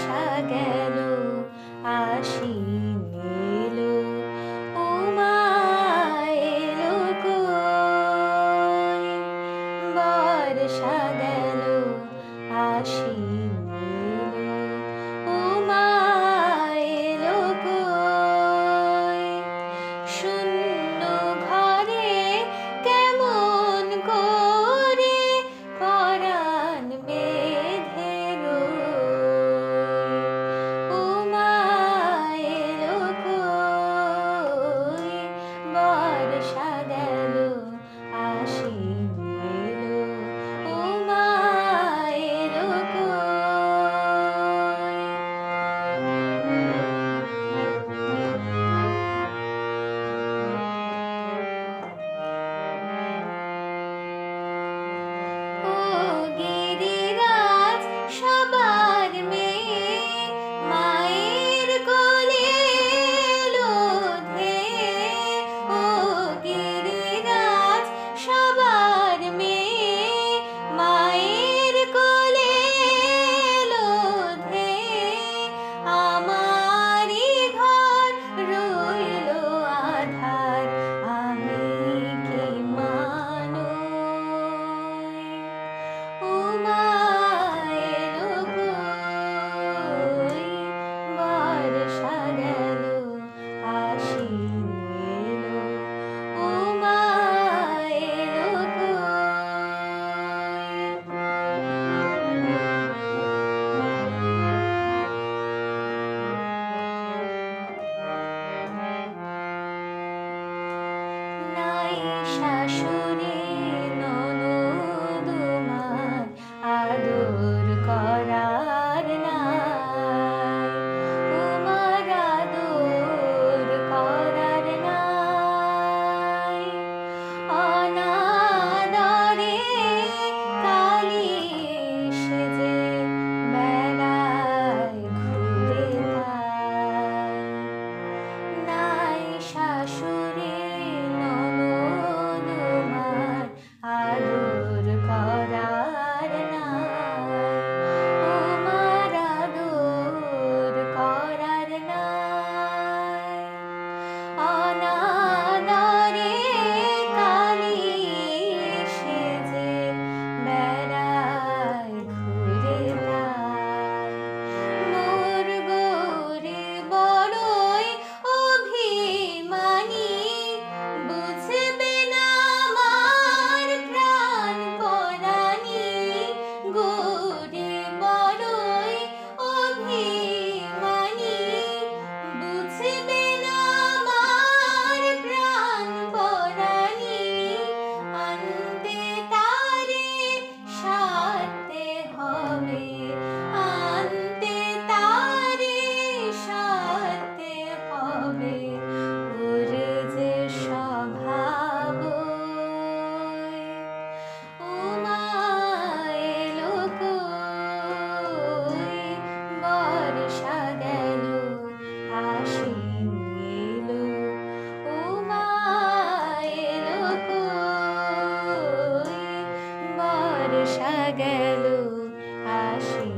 বর্ষা গেল আশ্বিন এলো উমা এলো কই বর্ষা গেল আশ্বিন এলো উমা এলো কই শূন্য ঘরে কেমন করে পরাণ বেঁধে রই উমা এলো কই বর্ষা গেল আশ্বিন এলো উমা এলো ও গিরিরাজ সবার মেয়ে মায়ের কোলে এলো ধেয়ে ও গিরিরাজ সবার মেয়ে মায়ের কোলে এলো ধেয়ে আমারই ঘর রইল আধার আমি কি মানুষ উমা এলো কই বর্ষা গেল আশ্বিন এলো উমা এলো নাই শাশুড়ি ননদ মার আদর করার নাই উমার আদর করার নাই অনাদরে কালি সেজে বেড়ায় ঘুরে তাই নাই শাশুড়ি ননদ মার আদর করার নাই উমার আদর করার নাই অনাদরে কালি সেজে বেড়ায় ঘুরে তাই মোর গৌরী বড়ই অভিমানী বুঝবে না আমার প্রাণ পরাণী গৌরী বড়ই অভিমানী বুঝবে না আমার প্রাণ পরাণী আনতে তারে সাথে হবে আনতে তারে সাথে হবে ওর যে স্বভাব উমা এলো কই বর্ষা গেল আশ্বিন এলো উমা এলো কই বর্ষা গেল আশ্বিন